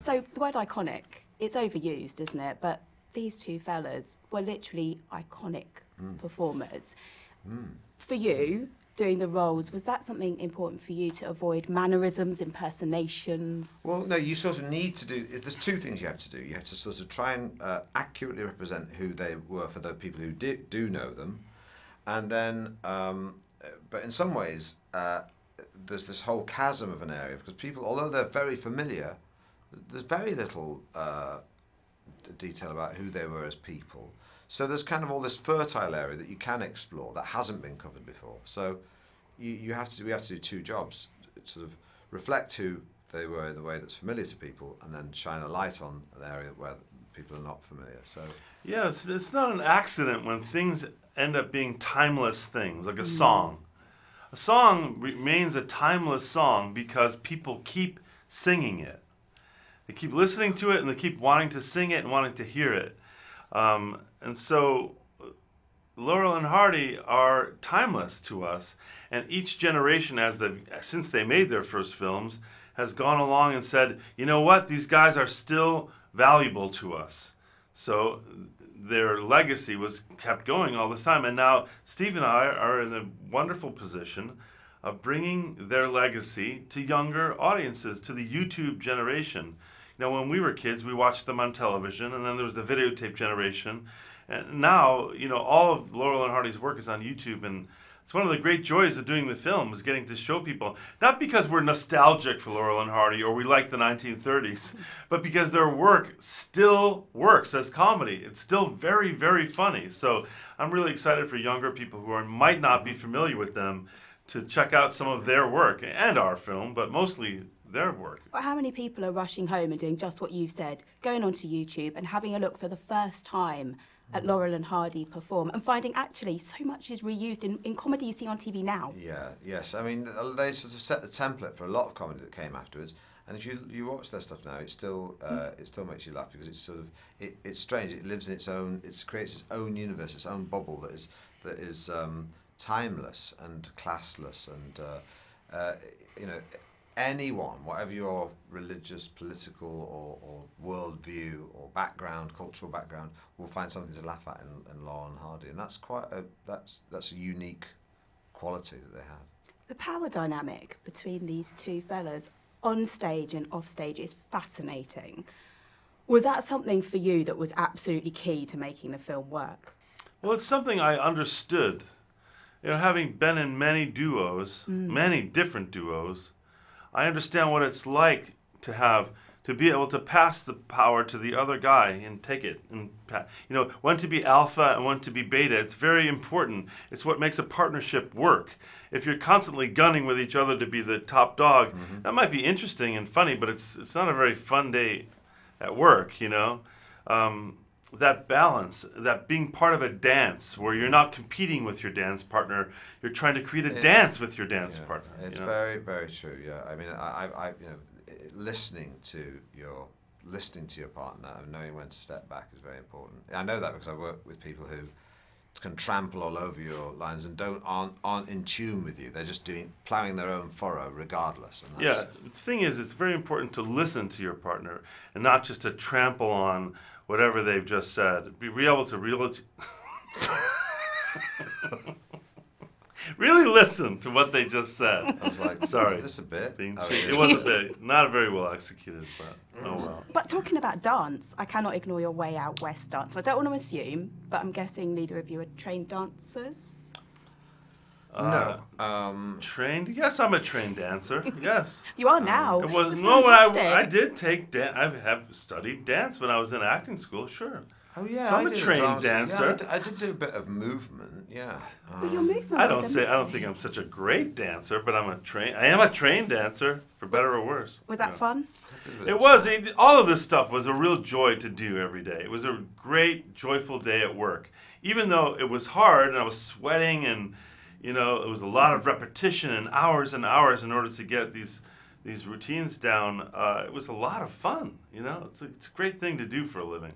So the word iconic, it's overused, isn't it? But these two fellas were literally iconic performers. For you, doing the roles, was that something important for you to avoid mannerisms, impersonations? Well, no, you sort of need to do. There's two things you have to do. You have to sort of try and accurately represent who they were for the people who do know them, and then, but in some ways, there's this whole chasm of an area because people, although they're very familiar, there's very little detail about who they were as people. So there's kind of all this fertile area that you can explore that hasn't been covered before. So we have to do two jobs: sort of reflect who they were in the way that's familiar to people, and then shine a light on an area where people are not familiar. So yeah, it's not an accident when things end up being timeless things, like a song. A song remains a timeless song because people keep singing it. They keep listening to it, and they keep wanting to sing it and wanting to hear it. And so Laurel and Hardy are timeless to us, and each generation, since they made their first films, has gone along and said, you know what, these guys are still valuable to us. So their legacy was kept going all this time, and now Steve and I are in a wonderful position of bringing their legacy to younger audiences, to the YouTube generation. You know, when we were kids, we watched them on television, and then there was the videotape generation. And now, you know, all of Laurel and Hardy's work is on YouTube, and it's one of the great joys of doing the film is getting to show people, not because we're nostalgic for Laurel and Hardy or we like the 1930s, but because their work still works as comedy. It's still very, very funny. So I'm really excited for younger people who might not be familiar with them to check out some of their work and our film, but mostly their work. Well, how many people are rushing home and doing just what you've said, going onto YouTube and having a look for the first time at Laurel and Hardy perform and finding actually so much is reused in comedy you see on TV now? yeah, yes. I mean, they sort of set the template for a lot of comedy that came afterwards. And if you watch their stuff now, it still makes you laugh because it's sort of it's strange. It lives in its own. It creates its own universe, its own bubble that is timeless and classless and you know. Anyone, whatever your religious, political, or worldview, or background, cultural background, will find something to laugh at in Laurel and Hardy, and that's that's a unique quality that they have. The power dynamic between these two fellas on stage and off stage is fascinating. Was that something for you that was absolutely key to making the film work? Well, it's something I understood. You know, having been in many duos, many different duos, I understand what it's like to be able to pass the power to the other guy and take it. And you know, when to be alpha and when to be beta. It's very important. It's what makes a partnership work. If you're constantly gunning with each other to be the top dog, that might be interesting and funny, but it's not a very fun day at work. You know, that balance, that being part of a dance where you're not competing with your dance partner, you're trying to create a dance with your dance partner. It's very, very true. Yeah, I mean, I you know, listening to your partner and knowing when to step back is very important. I know that because I work with people who can trample all over your lines and aren't in tune with you. They're just plowing their own furrow regardless. And yeah, the thing is, it's very important to listen to your partner and not just to trample on whatever they've just said. Be able to really listen to what they just said. I was like, sorry, is this a bit? It was a bit, not very well executed, but oh well. But talking about dance, I cannot ignore your Way Out West dance. I don't want to assume, but I'm guessing neither of you are trained dancers. No. Trained? Yes, I'm a trained dancer. Yes. You are now. It was That's no. fantastic. I did take I have studied dance when I was in acting school. Sure. Oh yeah, So I'm a trained dancer. Yeah, I did do a bit of movement. Yeah. But your movement I was don't think I'm such a great dancer, but I am a trained dancer, for better or worse. Was that fun? It was. All of this stuff was a real joy to do every day. It was a great, joyful day at work. Even though it was hard and I was sweating and, you know, it was a lot of repetition and hours in order to get these routines down. It was a lot of fun. You know, it's a great thing to do for a living.